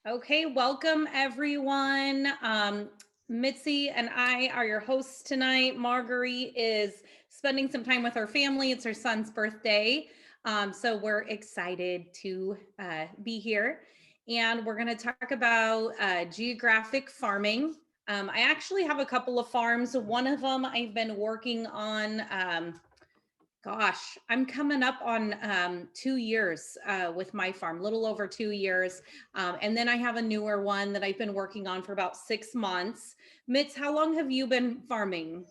Okay, welcome everyone. Mitzi and I are your hosts tonight. Marguerite is spending some time with her family. It's her son's birthday. So we're excited to be here. And we're going to talk about geographic farming. I actually have a couple of farms. One of them I've been working on. Gosh, I'm coming up on 2 years with my farm, little over 2 years. And then I have a newer one that I've been working on for about 6 months. Mitz, how long have you been farming?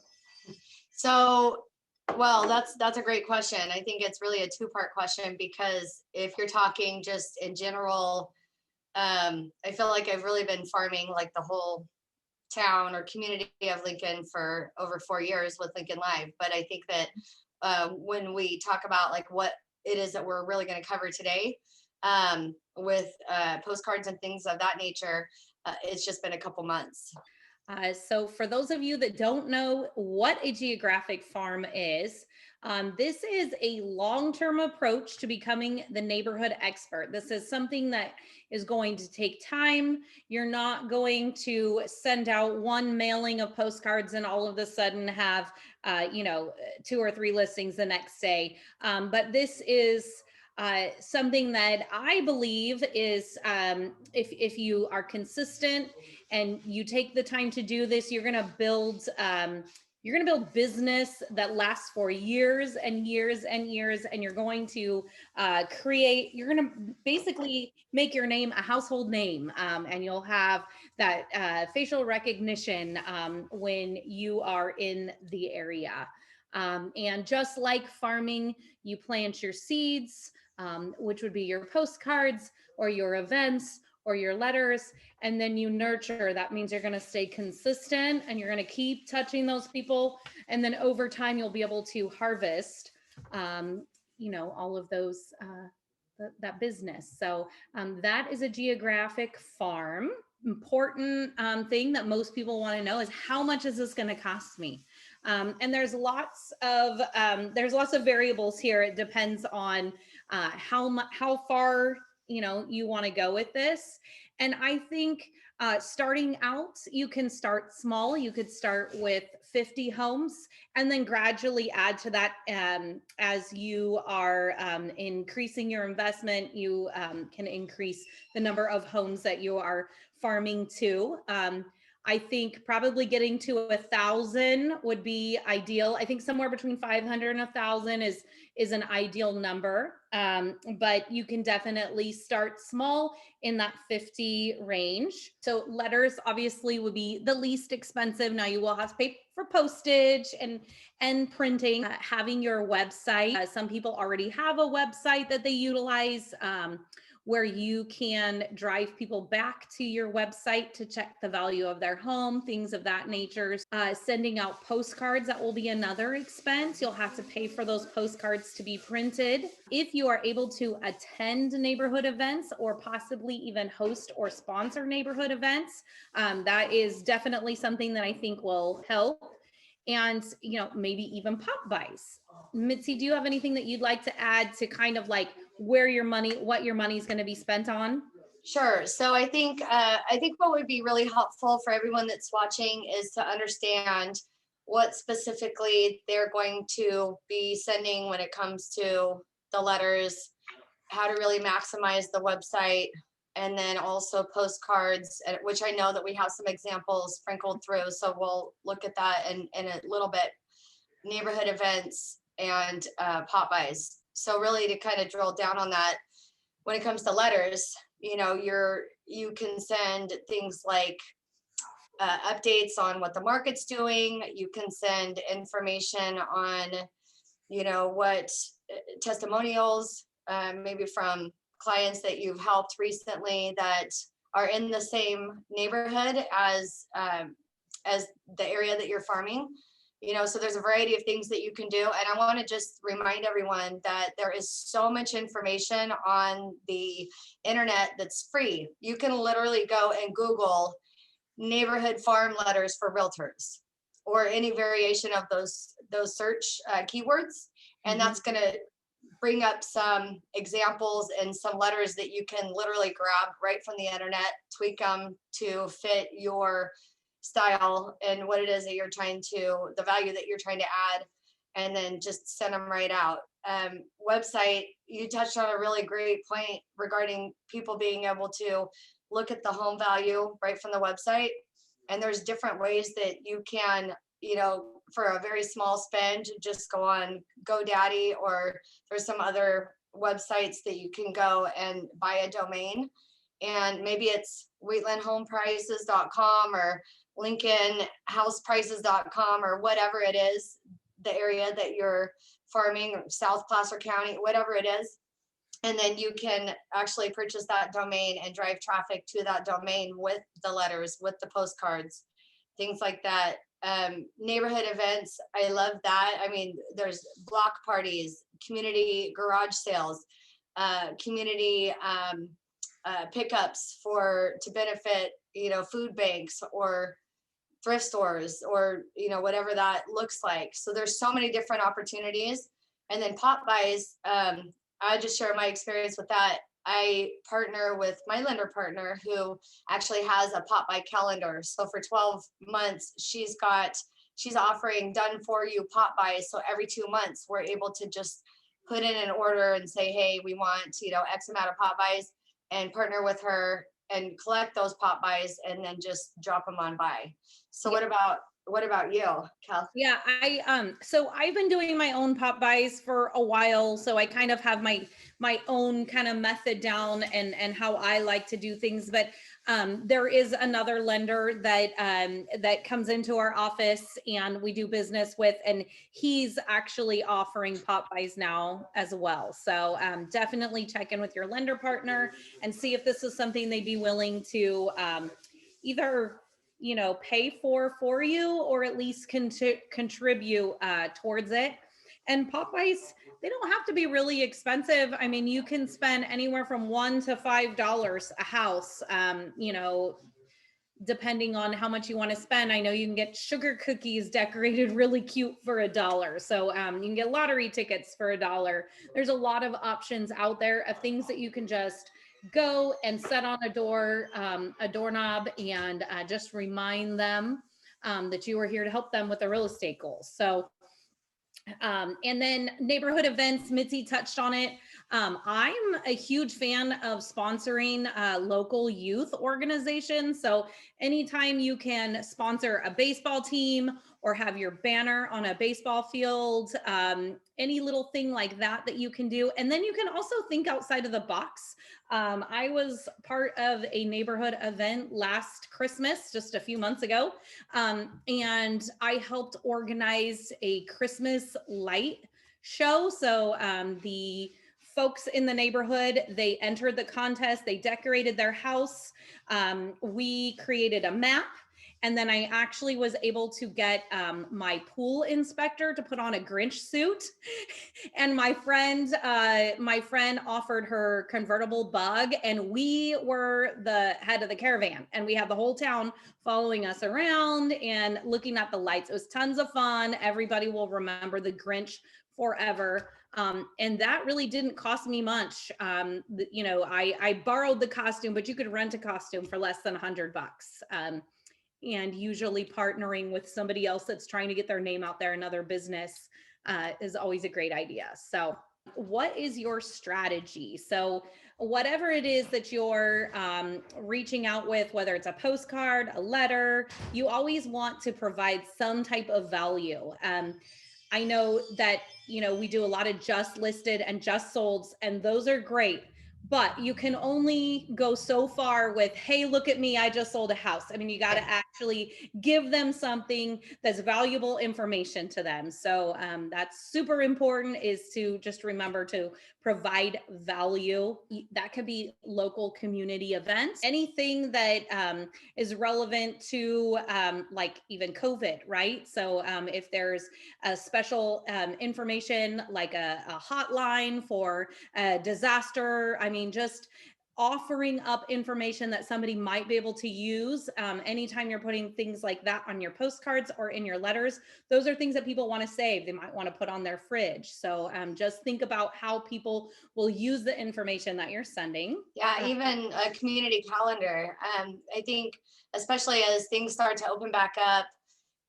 So, well, that's a great question. I think it's really a two-part question because if you're talking just in general, I feel like I've really been farming like the whole town or community of Lincoln for over 4 years with Lincoln Live. But I think that when we talk about like what it is that we're really going to cover today, with postcards and things of that nature, it's just been a couple months. So, for those of you that don't know what a geographic farm is, this is a long term approach to becoming the neighborhood expert. This is something that is going to take time. You're not going to send out one mailing of postcards and all of a sudden have, 2 or 3 listings the next day. But this is something that I believe is if you are consistent and you take the time to do this, you're going to build business that lasts for years and years and years, and you're going to you're going to basically make your name a household name, and you'll have that facial recognition when you are in the area. And just like farming, you plant your seeds, which would be your postcards or your events or your letters, and then you nurture. That means you're going to stay consistent and you're going to keep touching those people. And then over time, you'll be able to harvest, all of those, that business. So that is a geographic farm. Important thing that most people want to know is how much is this going to cost me? And there's lots of variables here. It depends on how far you want to go with this. And I think starting out, you can start small. You could start with 50 homes and then gradually add to that as you are increasing your investment. You can increase the number of homes that you are farming to. I think probably getting to 1,000 would be ideal. I think somewhere between 500 and 1,000 is an ideal number. But you can definitely start small in that 50 range. So letters obviously would be the least expensive. Now you will have to pay for postage and printing. Having your website. Some people already have a website that they utilize. Where you can drive people back to your website to check the value of their home, things of that nature. Sending out postcards, that will be another expense. You'll have to pay for those postcards to be printed. If you are able to attend neighborhood events or possibly even host or sponsor neighborhood events, that is definitely something that I think will help. And maybe even pop buys. Mitzi, do you have anything that you'd like to add to kind of like what your money is going to be spent on? Sure. So I think what would be really helpful for everyone that's watching is to understand what specifically they're going to be sending when it comes to the letters, how to really maximize the website, and then also postcards, which I know that we have some examples sprinkled through. So we'll look at that in a little bit. Neighborhood events and pop buys. So really to kind of drill down on that, when it comes to letters, you can send things like updates on what the market's doing. You can send information on what testimonials, maybe from clients that you've helped recently that are in the same neighborhood as the area that you're farming. So there's a variety of things that you can do. And I want to just remind everyone that there is so much information on the internet that's free. You can literally go and Google neighborhood farm letters for realtors or any variation of those search keywords. And that's going to bring up some examples and some letters that you can literally grab right from the internet, tweak them to fit your style and what it is that you're trying to, the value that you're trying to add, and then just send them right out. Website, you touched on a really great point regarding people being able to look at the home value right from the website. And there's different ways that you can, for a very small spend, just go on GoDaddy, or there's some other websites that you can go and buy a domain. And maybe it's wheatlandhomeprices.com or lincolnhouseprices.com or whatever it is, the area that you're farming, South Placer County, whatever it is. And then you can actually purchase that domain and drive traffic to that domain with the letters, with the postcards, things like that. Neighborhood events, I love that. I mean, there's block parties, community garage sales, community pickups to benefit, food banks or thrift stores, or whatever that looks like. So there's so many different opportunities. And then pop buys, I just share my experience with that. I partner with my lender partner who actually has a pop by calendar. So for 12 months, she's offering done for you pop buys. So every 2 months, we're able to just put in an order and say, hey, we want, X amount of pop buys, and partner with her and collect those pop buys and then just drop them on by. So Yeah. what about you, Cal? Yeah, so I've been doing my own pop buys for a while, so I kind of have my own kind of method down and how I like to do things. But there is another lender that comes into our office and we do business with, and he's actually offering pop buys now as well. So definitely check in with your lender partner and see if this is something they'd be willing to either pay for you, or at least contribute towards it. And Popeyes, they don't have to be really expensive. I mean, you can spend anywhere from $1 to $5 a house, depending on how much you want to spend. I know you can get sugar cookies decorated really cute for $1. So you can get lottery tickets for $1. There's a lot of options out there of things that you can just go and set on a doorknob, and just remind them that you are here to help them with their real estate goals. So and then neighborhood events, Mitzi touched on it. I'm a huge fan of sponsoring local youth organizations. So anytime you can sponsor a baseball team or have your banner on a baseball field, any little thing like that you can do. And then you can also think outside of the box. I was part of a neighborhood event last Christmas, just a few months ago, and I helped organize a Christmas light show. So the folks in the neighborhood, they entered the contest, they decorated their house. We created a map. And then I actually was able to get my pool inspector to put on a Grinch suit, and my friend offered her convertible bug, and we were the head of the caravan, and we had the whole town following us around and looking at the lights. It was tons of fun. Everybody will remember the Grinch forever. And that really didn't cost me much. I borrowed the costume, but you could rent a costume for less than $100. And usually partnering with somebody else that's trying to get their name out there, another business, is always a great idea. So what is your strategy? So whatever it is that you're reaching out with, whether it's a postcard, a letter, you always want to provide some type of value. I know that, we do a lot of just listed and just solds, and those are great. But you can only go so far with, hey, look at me, I just sold a house. I mean, you got to actually give them something that's valuable information to them. So that's super important, is to just remember to provide value. That could be local community events, anything that is relevant to like even COVID, right? So if there's a special information like a hotline for a disaster, I mean, just offering up information that somebody might be able to use. Anytime you're putting things like that on your postcards or in your letters, those are things that people want to save. They might want to put on their fridge. So just think about how people will use the information that you're sending. Yeah, even a community calendar. I think, especially as things start to open back up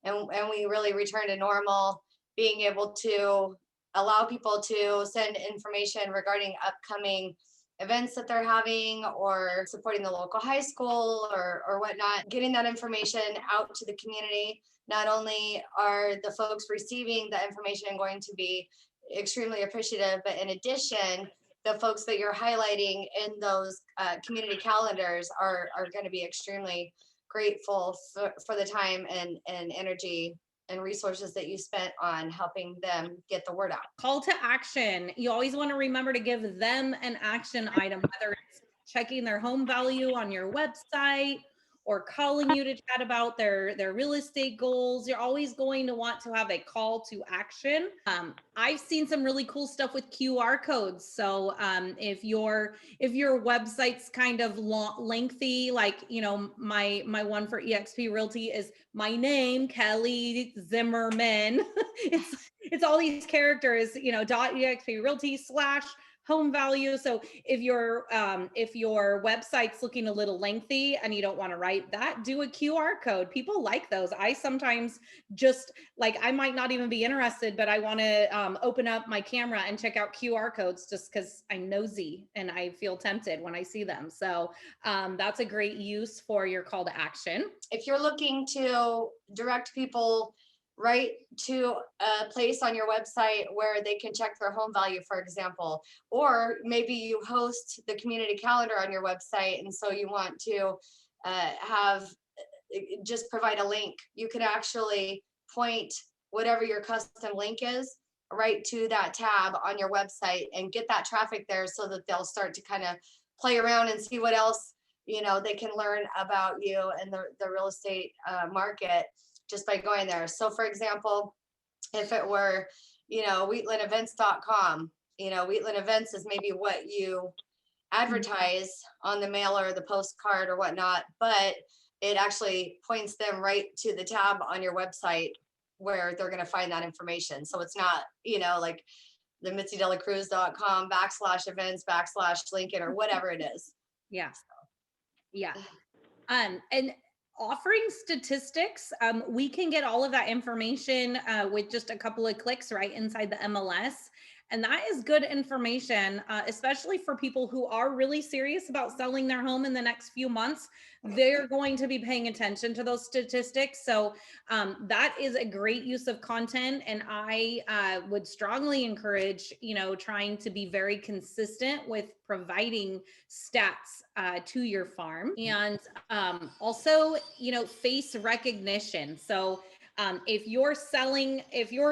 and we really return to normal, being able to allow people to send information regarding upcoming events that they're having or supporting the local high school or whatnot, getting that information out to the community. Not only are the folks receiving the information going to be extremely appreciative, but in addition, the folks that you're highlighting in those community calendars are going to be extremely grateful for the time and energy and resources that you spent on helping them get the word out. Call to action. You always want to remember to give them an action item, whether it's checking their home value on your website or calling you to chat about their real estate goals. You're always going to want to have a call to action. I've seen some really cool stuff with QR codes. So if your website's kind of lengthy, like my one for EXP Realty is my name, Kelly Zimmerman. it's all these characters, .exp realty / home value. So if your website's looking a little lengthy and you don't want to write that, do a QR code. People like those. I sometimes just like, I might not even be interested, but I want to open up my camera and check out QR codes just because I'm nosy and I feel tempted when I see them. So that's a great use for your call to action. If you're looking to direct people right to a place on your website where they can check their home value, for example, or maybe you host the community calendar on your website, and so you want to have just provide a link. You can actually point whatever your custom link is right to that tab on your website and get that traffic there so that they'll start to kind of play around and see what else they can learn about you and the real estate market just by going there. So for example, if it were wheatlandevents.com, Wheatland Events is maybe what you advertise on the mail or the postcard or whatnot, but it actually points them right to the tab on your website where they're going to find that information. So it's not like the mitzidelacruz.com /events /Lincoln or whatever it is. Yeah. Yeah. And offering statistics, we can get all of that information with just a couple of clicks right inside the MLS. And that is good information, especially for people who are really serious about selling their home in the next few months. They're going to be paying attention to those statistics. So that is a great use of content. And I would strongly encourage, trying to be very consistent with providing stats to your farm. And also, face recognition. So if you're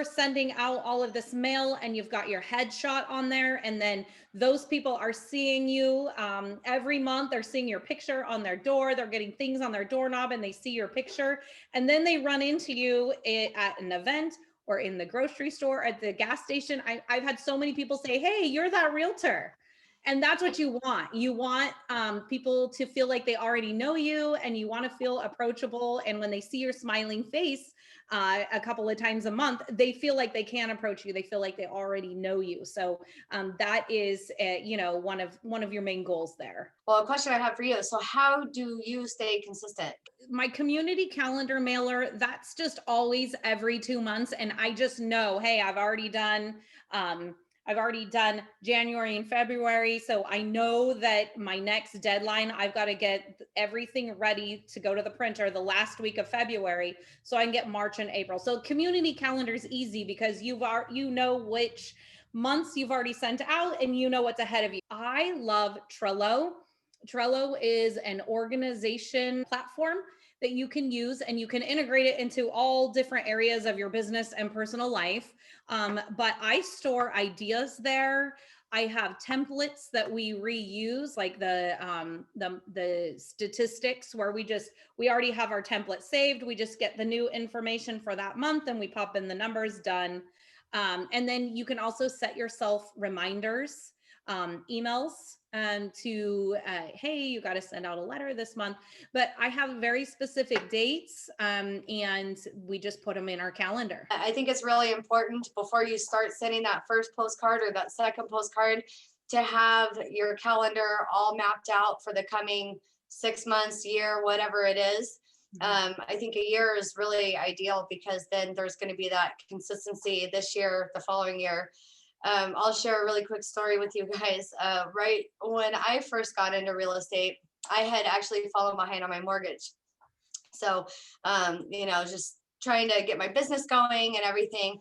sending out all of this mail and you've got your headshot on there, and then those people are seeing you every month, they're seeing your picture on their door, they're getting things on their doorknob and they see your picture, and then they run into you at an event or in the grocery store, at the gas station. I've had so many people say, hey, you're that realtor. And that's what you want. You want people to feel like they already know you, and you want to feel approachable. And when they see your smiling face a couple of times a month, they feel like they can approach you. They feel like they already know you. So that is, one of your main goals there. Well, a question I have for you. So how do you stay consistent? My community calendar mailer, that's just always every 2 months. And I just know, hey, I've already done January and February. So I know that my next deadline, I've got to get everything ready to go to the printer the last week of February so I can get March and April. So community calendar is easy because you know which months you've already sent out and you know what's ahead of you. I love Trello. Trello is an organization platform that you can use, and you can integrate it into all different areas of your business and personal life. But I store ideas there. I have templates that we reuse, like the statistics, where we already have our template saved. We just get the new information for that month and we pop in the numbers, done. And then you can also set yourself reminders, emails to, hey, you got to send out a letter this month. But I have very specific dates, and we just put them in our calendar. I think it's really important before you start sending that first postcard or that second postcard to have your calendar all mapped out for the coming 6 months, year, whatever it is. I think a year is really ideal because then there's going to be that consistency this year, the following year. I'll share a really quick story with you guys. Right when I first got into real estate, I had actually fallen behind on my mortgage. So, just trying to get my business going and everything.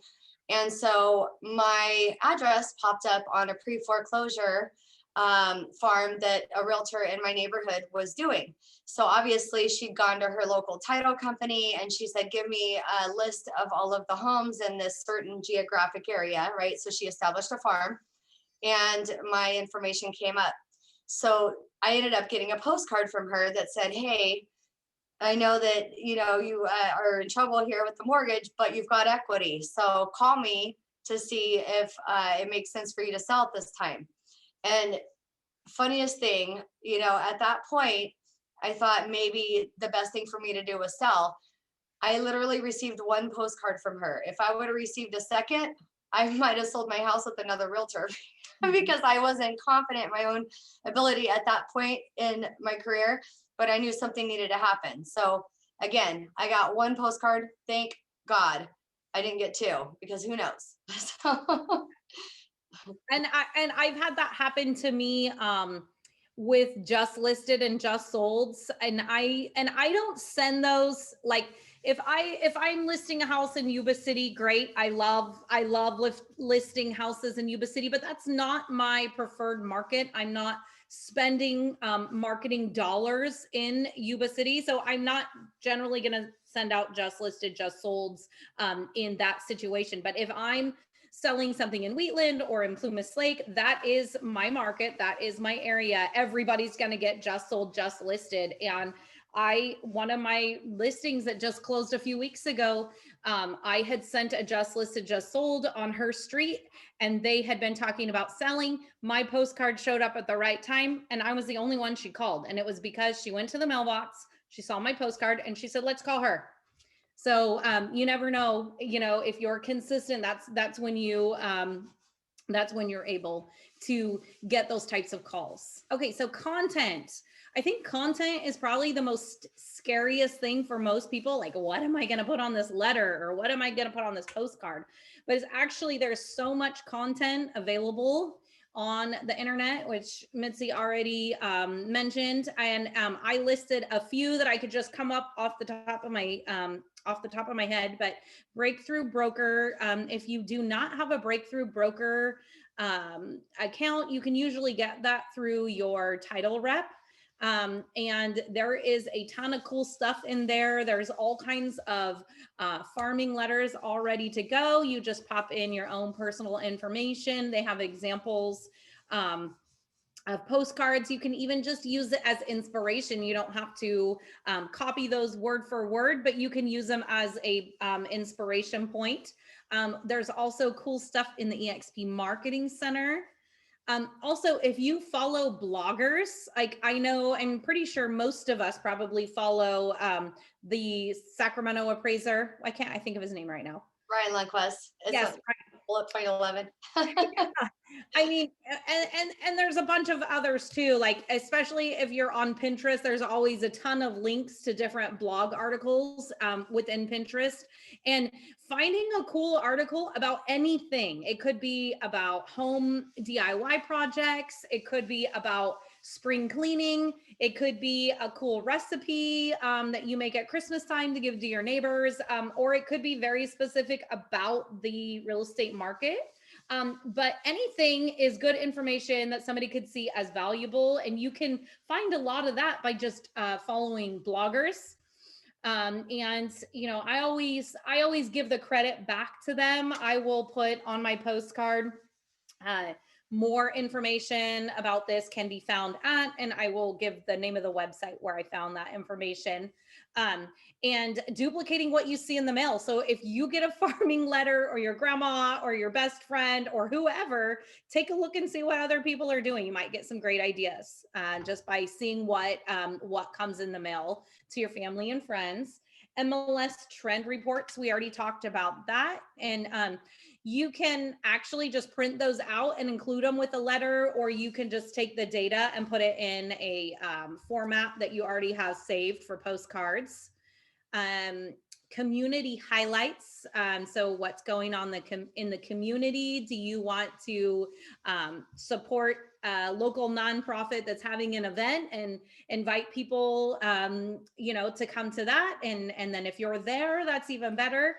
And so my address popped up on a pre-foreclosure farm that a realtor in my neighborhood was doing. So obviously she'd gone to her local title company and she said, give me a list of all of the homes in this certain geographic area, right? So she established a farm and my information came up. So I ended up getting a postcard from her that said, hey, I know that you are in trouble here with the mortgage, but you've got equity. So call me to see if it makes sense for you to sell at this time. And funniest thing, at that point, I thought maybe the best thing for me to do was sell. I literally received one postcard from her. If I would have received a second, I might have sold my house with another realtor because I wasn't confident in my own ability at that point in my career, but I knew something needed to happen. So again, I got one postcard. Thank God I didn't get two because who knows? And I've had that happen to me with just listed and just solds, and I don't send those. Like if I'm listing a house in Yuba City, great. I love listing houses in Yuba City, but that's not my preferred market. I'm not spending marketing dollars in Yuba City, so I'm not generally going to send out just listed, just solds in that situation. But if I'm selling something in Wheatland or in Plumas Lake, that is my market. That is my area. Everybody's going to get just sold, just listed. And one of my listings that just closed a few weeks ago, I had sent a just listed, just sold on her street, and they had been talking about selling. My postcard showed up at the right time, and I was the only one she called. And it was because she went to the mailbox, she saw my postcard, and she said, let's call her. So you never know, if you're consistent, that's when you're able to get those types of calls. Okay, so content. I think content is probably the most scariest thing for most people. Like, what am I going to put on this letter, or what am I going to put on this postcard? But it's actually, there's so much content available on the internet, which Mitzi already mentioned. And I listed a few that I could just come up off the top of my head. But Breakthrough Broker, if you do not have a Breakthrough Broker account, you can usually get that through your title rep. And there is a ton of cool stuff in there. There's all kinds of farming letters all ready to go. You just pop in your own personal information. They have examples of postcards. You can even just use it as inspiration. You don't have to copy those word for word, but you can use them as a inspiration point. There's also cool stuff in the EXP Marketing Center. Also, if you follow bloggers, like I'm pretty sure most of us probably follow the Sacramento appraiser. I think of his name right now. Ryan Lundquist. Yes. Bullet 2011. I mean, and there's a bunch of others too, like especially if you're on Pinterest, there's always a ton of links to different blog articles within Pinterest. And finding a cool article about anything, it could be about home DIY projects, it could be about spring cleaning, it could be a cool recipe that you make at Christmas time to give to your neighbors, or it could be very specific about the real estate market. But anything is good information that somebody could see as valuable, and you can find a lot of that by just following bloggers. And I always give the credit back to them. I will put on my postcard More information about this can be found at, and I will give the name of the website where I found that information. Um, and duplicating what you see in the mail. So if you get a farming letter, or your grandma or your best friend or whoever, take a look and see what other people are doing. You might get some great ideas just by seeing what comes in the mail to your family and friends. MLS trend reports, we already talked about that. And you can actually just print those out and include them with a letter, or you can just take the data and put it in a format that you already have saved for postcards. Um, Community highlights. So what's going on in the community? Do you want to support a local nonprofit that's having an event and invite people, to come to that? And then if you're there, that's even better.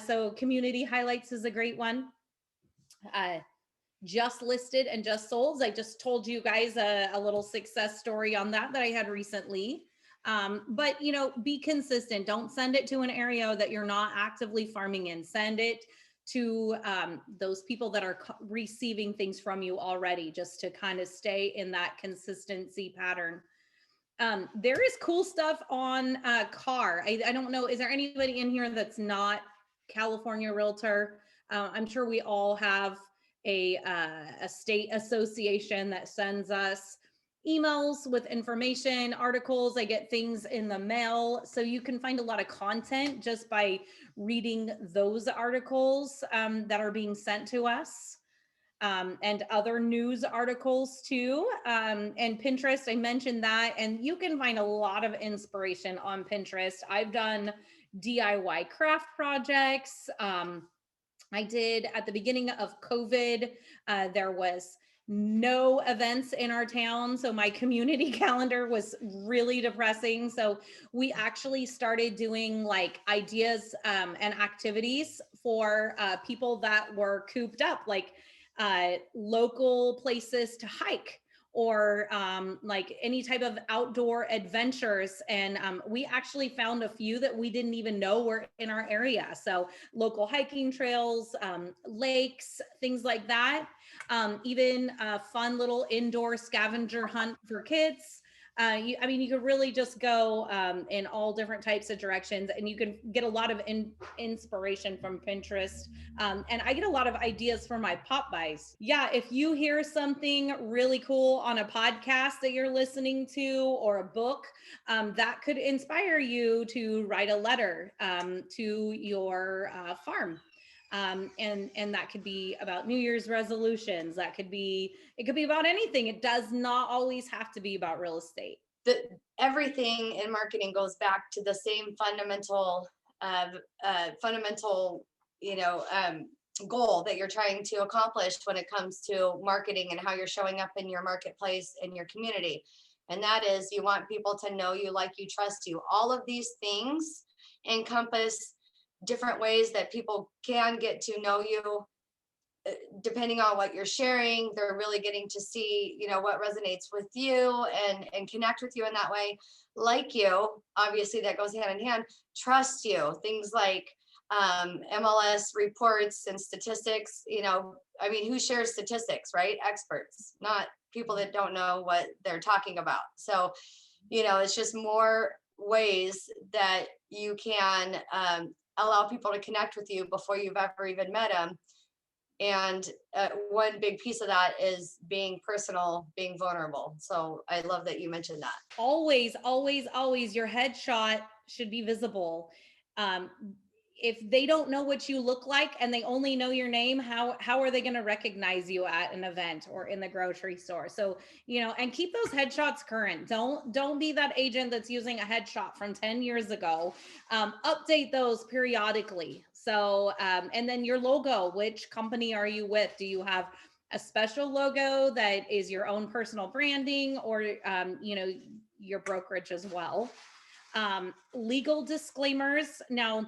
So community highlights is a great one. Uh, just listed and just sold. I just told you guys a little success story on that I had recently. But be consistent. Don't send it to an area that you're not actively farming in. Send it to those people that are receiving things from you already, just to kind of stay in that consistency pattern. There is cool stuff on CAR. I don't know. Is there anybody in here that's not California Realtor? I'm sure we all have a state association that sends us emails with information, articles. I get things in the mail. So you can find a lot of content just by reading those articles that are being sent to us. And other news articles too. And Pinterest, I mentioned that, and you can find a lot of inspiration on Pinterest. I've done DIY craft projects. I did at the beginning of COVID, there was no events in our town. So my community calendar was really depressing. So we actually started doing like ideas and activities for people that were cooped up, like local places to hike, or like any type of outdoor adventures. And we actually found a few that we didn't even know were in our area. So local hiking trails, lakes, things like that. Even a fun little indoor scavenger hunt for kids. You could really just go in all different types of directions, and you can get a lot of inspiration from Pinterest. And I get a lot of ideas for my pop buys. Yeah, if you hear something really cool on a podcast that you're listening to, or a book, that could inspire you to write a letter to your farm. And that could be about New Year's resolutions. It could be about anything. It does not always have to be about real estate. Everything in marketing goes back to the same fundamental, goal that you're trying to accomplish when it comes to marketing and how you're showing up in your marketplace and your community. And that is, you want people to know you, like you, trust you. All of these things encompass different ways that people can get to know you. Depending on what you're sharing, they're really getting to see, what resonates with you, and connect with you in that way. Like you, obviously that goes hand in hand. Trust you. Things like MLS reports and statistics. Who shares statistics, right? Experts, not people that don't know what they're talking about. So, it's just more ways that you can allow people to connect with you before you've ever even met them. And one big piece of that is being personal, being vulnerable. So I love that you mentioned that. Always, always, always, your headshot should be visible. If they don't know what you look like and they only know your name, how are they going to recognize you at an event or in the grocery store? So, and keep those headshots current. Don't be that agent that's using a headshot from 10 years ago. Update those periodically. So, and then your logo, which company are you with? Do you have a special logo that is your own personal branding, or, your brokerage as well? Legal disclaimers. Now,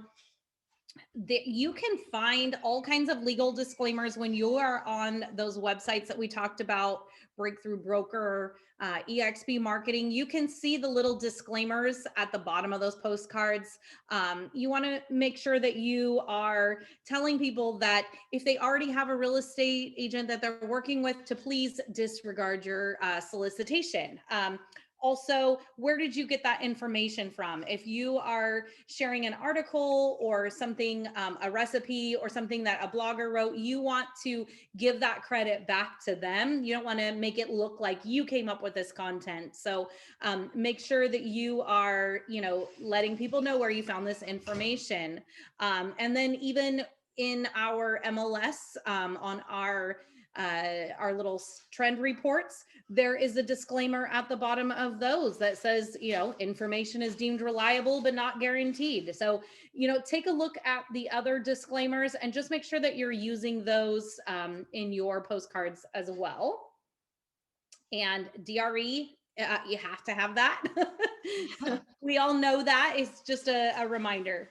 You can find all kinds of legal disclaimers when you are on those websites that we talked about, Breakthrough Broker, EXP Marketing. You can see the little disclaimers at the bottom of those postcards. You want to make sure that you are telling people that if they already have a real estate agent that they're working with, to please disregard your solicitation. Also, where did you get that information from? If you are sharing an article or something, a recipe or something that a blogger wrote, you want to give that credit back to them. You don't want to make it look like you came up with this content. So make sure that you are, letting people know where you found this information. And then even in our MLS, on our little trend reports, there is a disclaimer at the bottom of those that says, information is deemed reliable but not guaranteed. So, take a look at the other disclaimers and just make sure that you're using those in your postcards as well. And DRE, you have to have that. We all know that. It's just a reminder.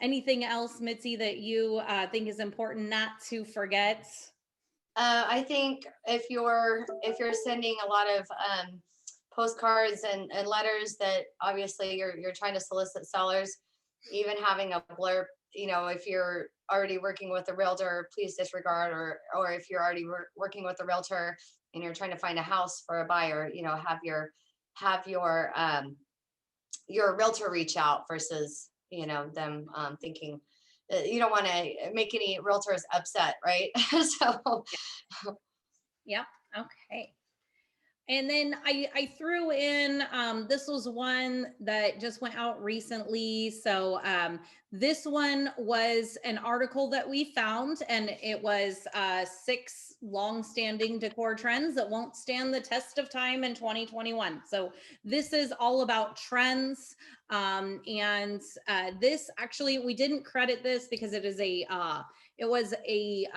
Anything else, Mitzi, that you think is important not to forget? I think if you're sending a lot of postcards and letters that obviously you're trying to solicit sellers, even having a blurb, if you're already working with a realtor, please disregard, or if you're already working with a realtor and you're trying to find a house for a buyer, have your realtor reach out versus them thinking you don't want to make any realtors upset, right? So Yep. Okay. And then I threw in, this was one that just went out recently. So this one was an article that we found, and it was 6 long-standing decor trends that won't stand the test of time in 2021. So this is all about trends. And this actually, we didn't credit this because it is it was a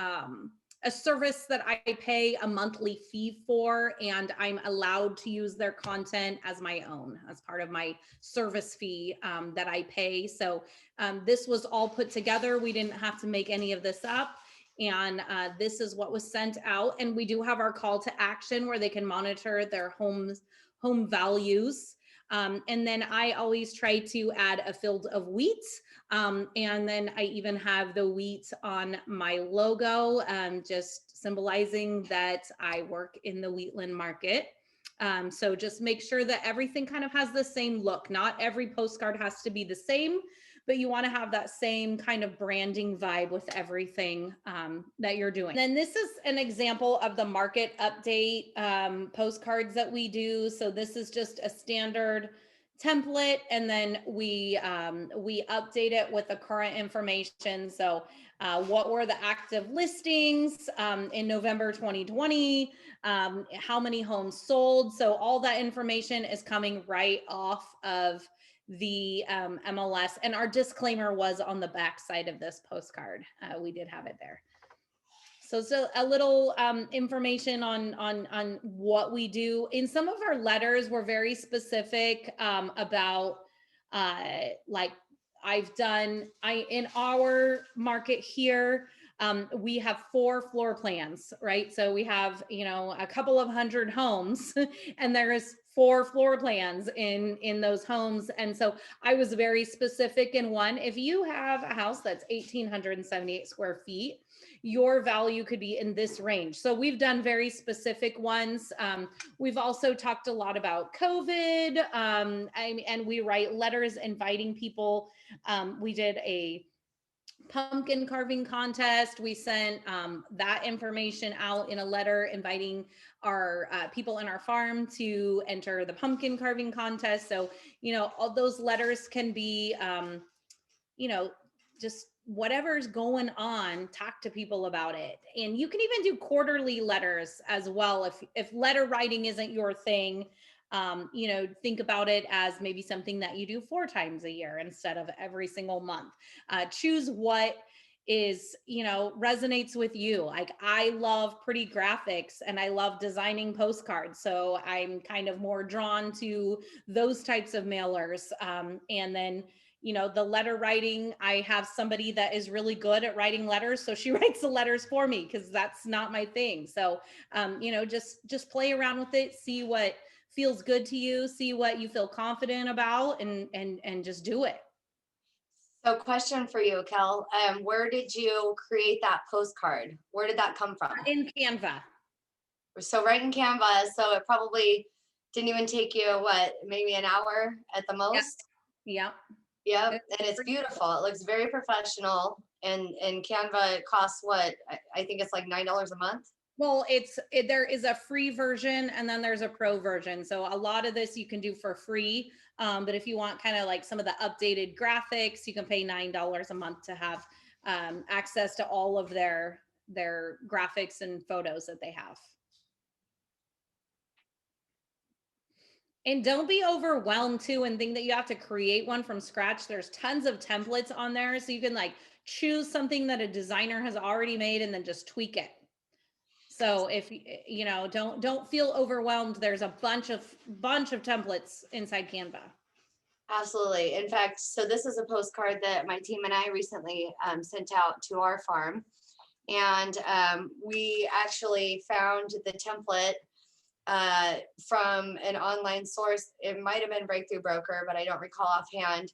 service that I pay a monthly fee for, and I'm allowed to use their content as my own, as part of my service fee that I pay. So this was all put together. We didn't have to make any of this up. And this is what was sent out. And we do have our call to action where they can monitor their home values. And then I always try to add a field of wheat. And then I even have the wheat on my logo, just symbolizing that I work in the wheatland market. So just make sure that everything kind of has the same look. Not every postcard has to be the same, but you want to have that same kind of branding vibe with everything that you're doing. And then this is an example of the market update postcards that we do. So this is just a standard template, and then we update it with the current information. So what were the active listings in November 2020, how many homes sold. So all that information is coming right off of the MLS, and our disclaimer was on the back side of this postcard. We did have it there. So a little information on what we do. In some of our letters, we're very specific about like in our market here, we have 4 floor plans, right? So we have, a couple of hundred homes and there is 4 floor plans in those homes. And so I was very specific in one. If you have a house that's 1,878 square feet, your value could be in this range. So we've done very specific ones. We've also talked a lot about COVID, and we write letters inviting people. We did a pumpkin carving contest. We sent that information out in a letter inviting our people in our farm to enter the pumpkin carving contest. So, all those letters can be, just whatever's going on, talk to people about it. And you can even do quarterly letters as well. If letter writing isn't your thing, think about it as maybe something that you do 4 times a year instead of every single month. Choose what is, resonates with you. Like, I love pretty graphics and I love designing postcards. So I'm kind of more drawn to those types of mailers. And then, the letter writing, I have somebody that is really good at writing letters, so she writes the letters for me because that's not my thing. So just play around with it, see what feels good to you, see what you feel confident about, and just do it. So question for you, Kel. Where did you create that postcard? Where did that come from? In Canva. So right in Canva. So it probably didn't even take you, what, maybe an hour at the Yeah. most? Yeah. Yep. And it's beautiful. It looks very professional. And Canva costs what? I think it's like $9 a month. Well, there is a free version and then there's a pro version. So a lot of this you can do for free. But if you want kind of like some of the updated graphics, you can pay $9 a month to have access to all of their graphics and photos that they have. And don't be overwhelmed too and think that you have to create one from scratch. There's tons of templates on there. So you can like choose something that a designer has already made and then just tweak it. So if don't feel overwhelmed. There's a bunch of templates inside Canva. Absolutely. In fact, so this is a postcard that my team and I recently sent out to our farm. And we actually found the template from an online source. It might have been Breakthrough Broker, but I don't recall offhand.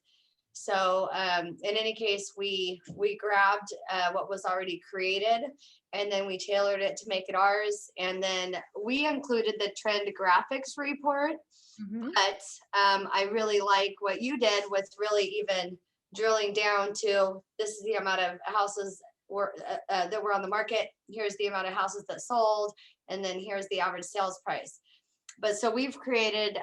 So in any case, we grabbed what was already created, and then we tailored it to make it ours. And then we included the trend graphics report. Mm-hmm. But I really like what you did with really even drilling down to, this is the amount of houses that were on the market. Here's the amount of houses that sold, and then here's the average sales price. But so we've created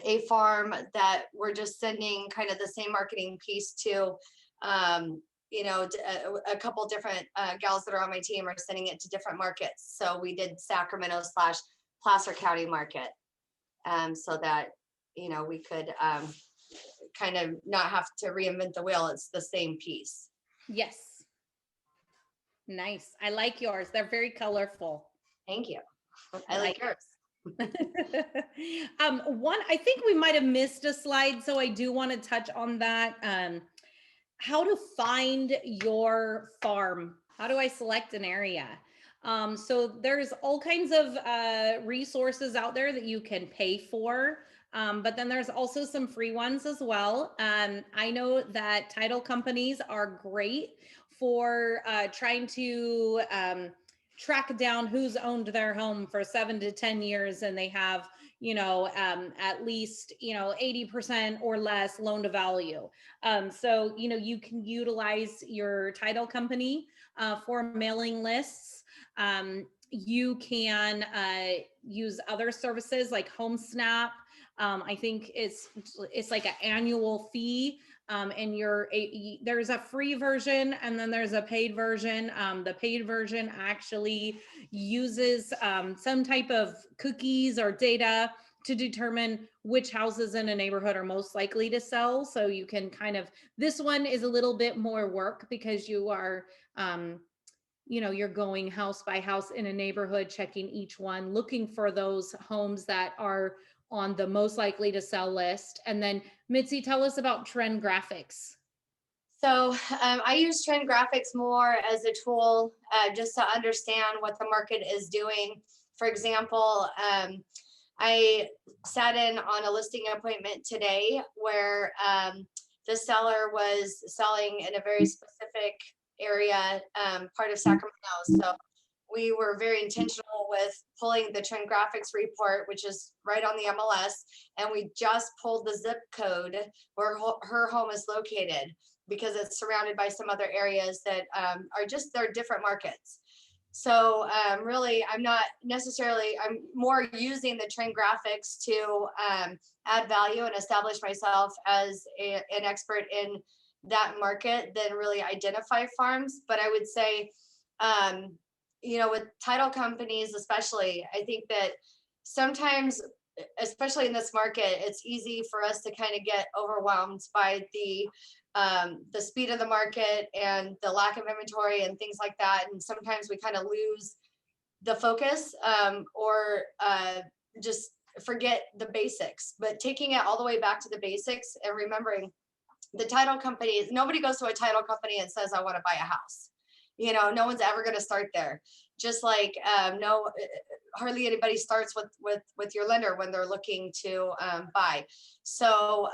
a farm that we're just sending kind of the same marketing piece to. A couple different gals that are on my team are sending it to different markets. So we did Sacramento / Placer County market, so that we could kind of not have to reinvent the wheel. It's the same piece. Yes. Nice. I like yours. They're very colorful. Thank you. I like yours. I think we might have missed a slide, so I do want to touch on that. How to find your farm. How do I select an area? So there's all kinds of resources out there that you can pay for. But then there's also some free ones as well. I know that title companies are great for trying to track down who's owned their home for 7 to 10 years and they have at least 80% or less loan to value. So you can utilize your title company for mailing lists. You can use other services like HomeSnap. I think it's like an annual fee. And there's a free version and then there's a paid version. The paid version actually uses some type of cookies or data to determine which houses in a neighborhood are most likely to sell. So you can this one is a little bit more work because you are, you're going house by house in a neighborhood, checking each one, looking for those homes that are on the most likely to sell list. And then Mitzi, tell us about trend graphics. So I use trend graphics more as a tool just to understand what the market is doing. For example, I sat in on a listing appointment today where the seller was selling in a very specific area, part of Sacramento. So we were very intentional with pulling the trend graphics report, which is right on the MLS, and we just pulled the zip code where her home is located because it's surrounded by some other areas that they're different markets. So really, I'm more using the trend graphics to add value and establish myself as an expert in that market than really identify farms. But I would say, with title companies especially, I think that sometimes, especially in this market, it's easy for us to kind of get overwhelmed by the speed of the market and the lack of inventory and things like that. And sometimes we kind of lose the focus or just forget the basics. But taking it all the way back to the basics and remembering the title companies, nobody goes to a title company and says, I want to buy a house. No one's ever going to start there. Just like no, hardly anybody starts with your lender when they're looking to buy. So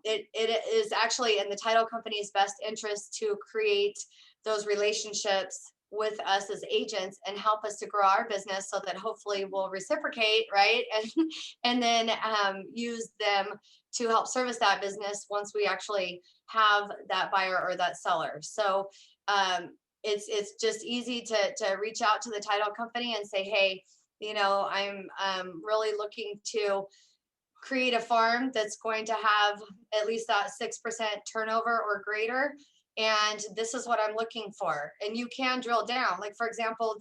it is actually in the title company's best interest to create those relationships with us as agents and help us to grow our business so that hopefully we'll reciprocate, right? And then use them to help service that business once we actually have that buyer or that seller. So it's just easy to reach out to the title company and say, hey, I'm really looking to create a farm that's going to have at least that 6% turnover or greater. And this is what I'm looking for. And you can drill down. Like, for example,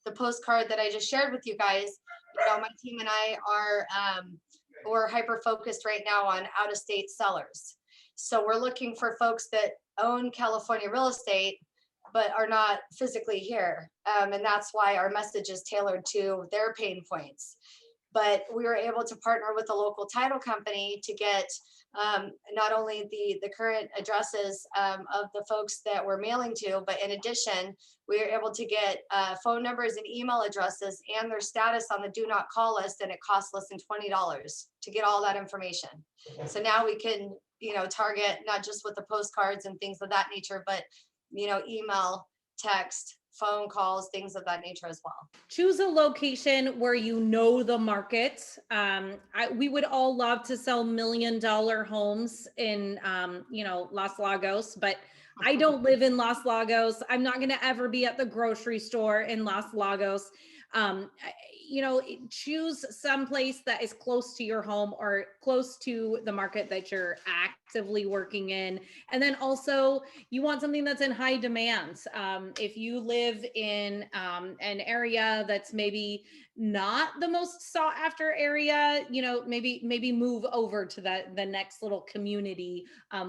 the postcard that I just shared with you guys, my team and I we're hyper focused right now on out of state sellers. So we're looking for folks that own California real estate, but are not physically here. And that's why our message is tailored to their pain points. But we were able to partner with a local title company to get not only the current addresses of the folks that we're mailing to, but in addition, we were able to get phone numbers and email addresses and their status on the do not call list, and it costs less than $20 to get all that information. So now we can, target not just with the postcards and things of that nature, but email, text, phone calls, things of that nature as well. Choose a location where you know the market. We would all love to sell $1 million homes in, Los Lagos, but I don't live in Los Lagos. I'm not going to ever be at the grocery store in Los Lagos. Choose some place that is close to your home or close to the market that you're actively working in. And then also you want something that's in high demand. If you live in an area that's maybe not the most sought after area, maybe move over to the next little community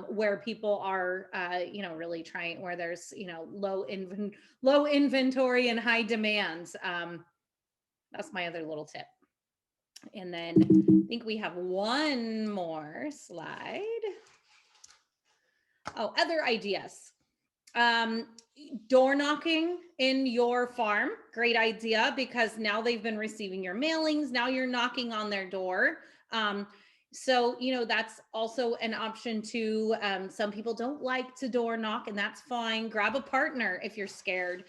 where people are, really trying, where there's, low inventory and high demand. That's my other little tip. And then I think we have one more slide. Oh, other ideas. Door knocking in your farm. Great idea, because now they've been receiving your mailings. Now you're knocking on their door. So, that's also an option too. Some people don't like to door knock, and that's fine. Grab a partner if you're scared.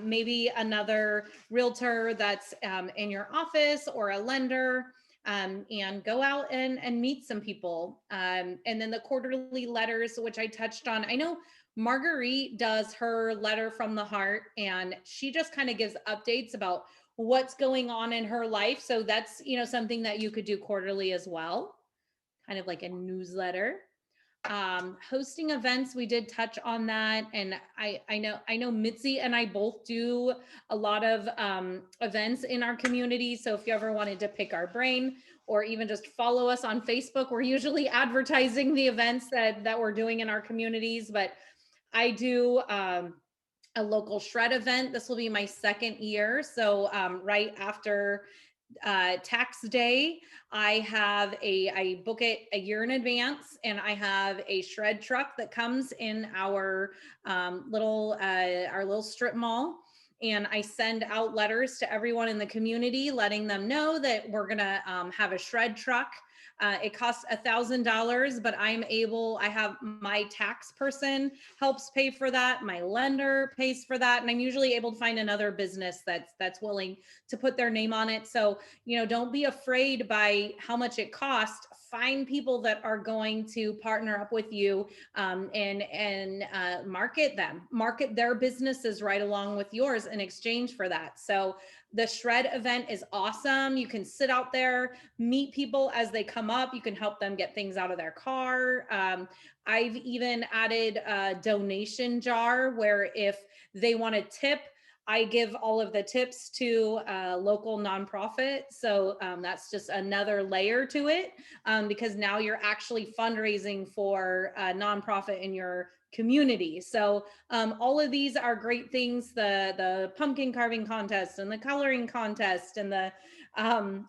Maybe another realtor that's in your office or a lender, and go out and meet some people. And then the quarterly letters, which I touched on. I know Marguerite does her letter from the heart, and she just kind of gives updates about what's going on in her life. So that's, something that you could do quarterly as well, kind of like a newsletter. Hosting events, we did touch on that. And I know Mitzi and I both do a lot of events in our community. So if you ever wanted to pick our brain or even just follow us on Facebook, we're usually advertising the events that we're doing in our communities. But I do a local shred event. This will be my second year. So right after tax day, I book it a year in advance, and I have a shred truck that comes in our little strip mall. And I send out letters to everyone in the community, letting them know that we're gonna have a shred truck. It costs $1,000, but I have my tax person helps pay for that. My lender pays for that. And I'm usually able to find another business that's willing to put their name on it. So, don't be afraid by how much it costs. Find people that are going to partner up with you and market their businesses right along with yours in exchange for that. So the shred event is awesome. You can sit out there, meet people as they come up. You can help them get things out of their car. I've even added a donation jar where if they want to tip, I give all of the tips to a local nonprofit. So that's just another layer to it, because now you're actually fundraising for a nonprofit in your community. So all of these are great things. The pumpkin carving contest and the coloring contest and the the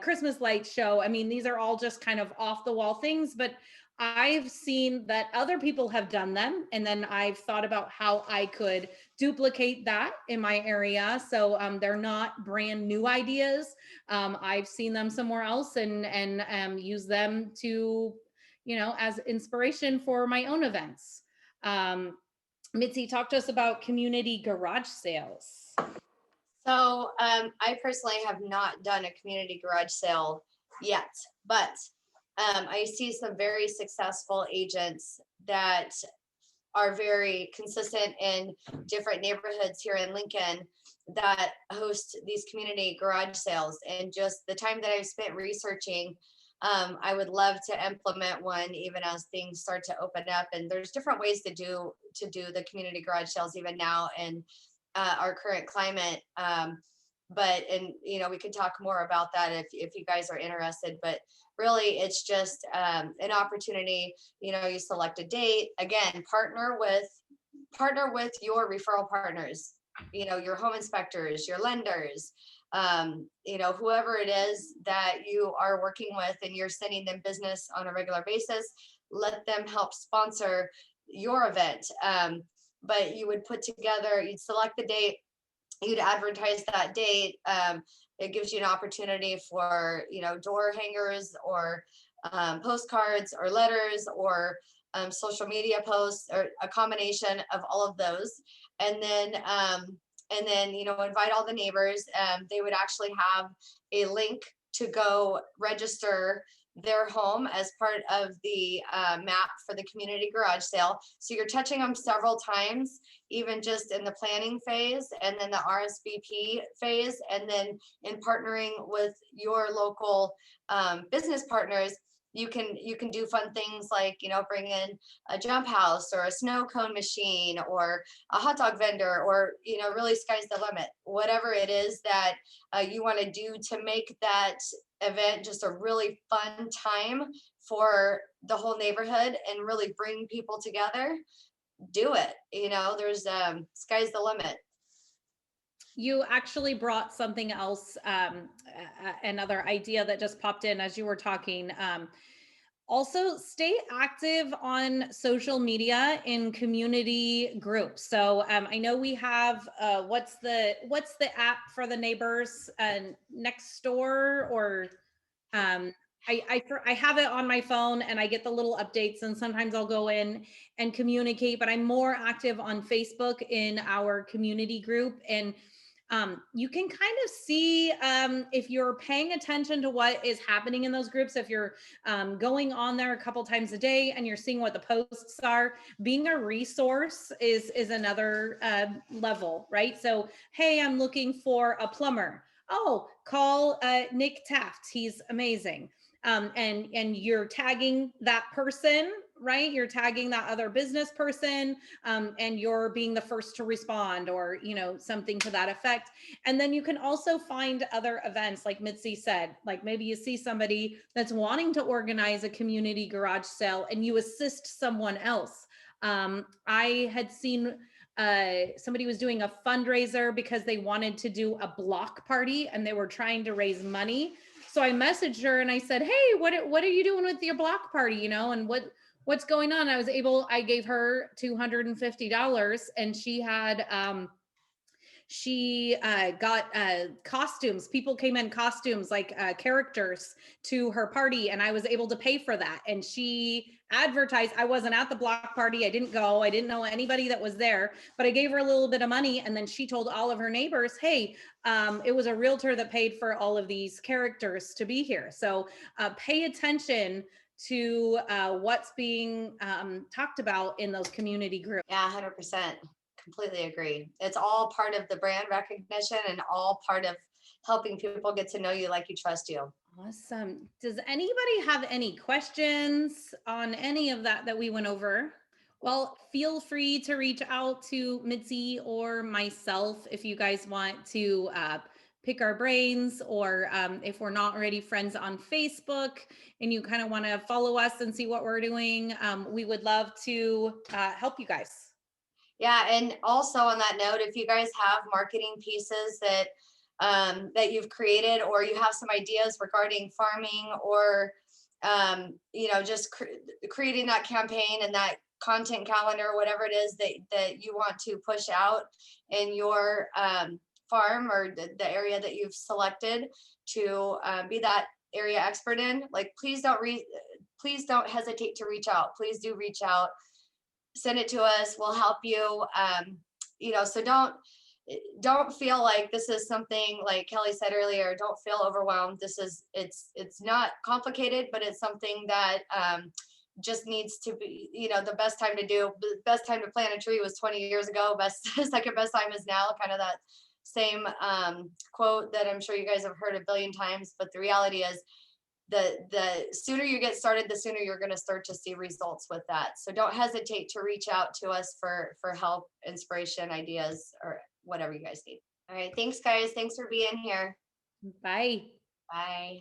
Christmas light show. I mean, these are all just kind of off the wall things, but I've seen that other people have done them, and then I've thought about how I could duplicate that in my area. So they're not brand new ideas. I've seen them somewhere else, and use them to, as inspiration for my own events. Mitzi, talk to us about community garage sales. So I personally have not done a community garage sale yet, but I see some very successful agents that are very consistent in different neighborhoods here in Lincoln that host these community garage sales. And just the time that I've spent researching, I would love to implement one even as things start to open up. And there's different ways to do the community garage sales even now in our current climate. But and we can talk more about that if you guys are interested. But really, it's just an opportunity. You select a date. Again, partner with your referral partners. Your home inspectors, your lenders, whoever it is that you are working with, and you're sending them business on a regular basis. Let them help sponsor your event. But you'd select the date, you'd advertise that date. It gives you an opportunity for, door hangers or postcards or letters or social media posts, or a combination of all of those. And then, invite all the neighbors. They would actually have a link to go register their home as part of the map for the community garage sale. So you're touching them several times, even just in the planning phase, and then the RSVP phase, and then in partnering with your local business partners. You can do fun things like bring in a jump house or a snow cone machine or a hot dog vendor, or really sky's the limit, whatever it is that you want to do to make that event just a really fun time for the whole neighborhood and really bring people together. Do it. There's sky's the limit. You actually brought something else, another idea that just popped in as you were talking. Also, stay active on social media in community groups. So I know we have what's the app for the neighbors, next door, or I have it on my phone, and I get the little updates, and sometimes I'll go in and communicate, but I'm more active on Facebook in our community group. And you can kind of see if you're paying attention to what is happening in those groups. If you're going on there a couple times a day and you're seeing what the posts are, being a resource is another level, right? So, hey, I'm looking for a plumber. Oh, call Nick Taft. He's amazing. And you're tagging that person, right? You're tagging that other business person, and you're being the first to respond, or something to that effect. And then you can also find other events, like Mitzi said, like maybe you see somebody that's wanting to organize a community garage sale, and you assist someone else. I had seen somebody was doing a fundraiser because they wanted to do a block party, and they were trying to raise money. So I messaged her and I said, hey, what are you doing with your block party? And what's going on? I gave her $250, and she got costumes. People came in costumes, like characters, to her party, and I was able to pay for that. And she advertised. I wasn't at the block party. I didn't go. I didn't know anybody that was there, but I gave her a little bit of money, and then she told all of her neighbors, hey, it was a realtor that paid for all of these characters to be here. So pay attention to what's being talked about in those community groups. Yeah, 100%. Completely agree. It's all part of the brand recognition and all part of helping people get to know you, like you, trust you. Awesome. Does anybody have any questions on any of that we went over? Well, feel free to reach out to Mitzi or myself if you guys want to pick our brains, or if we're not already friends on Facebook and you kind of want to follow us and see what we're doing, we would love to help you guys. Yeah, and also on that note, if you guys have marketing pieces that that you've created, or you have some ideas regarding farming, or just creating that campaign and that content calendar, whatever it is that you want to push out in your farm, or the area that you've selected to be that area expert in, like, please don't hesitate to reach out. Please do reach out, send it to us, we'll help you. So don't feel like this is something, like Kelly said earlier, don't feel overwhelmed. It's not complicated, but it's something that just needs to be, the best time to do, the best time to plant a tree was 20 years ago. Best second best time is now, kind of that same quote that I'm sure you guys have heard a billion times. But the reality is, the sooner you get started, the sooner you're going to start to see results with that. So don't hesitate to reach out to us for help, inspiration, ideas, or whatever you guys need. All right, thanks guys, thanks for being here. Bye. Bye.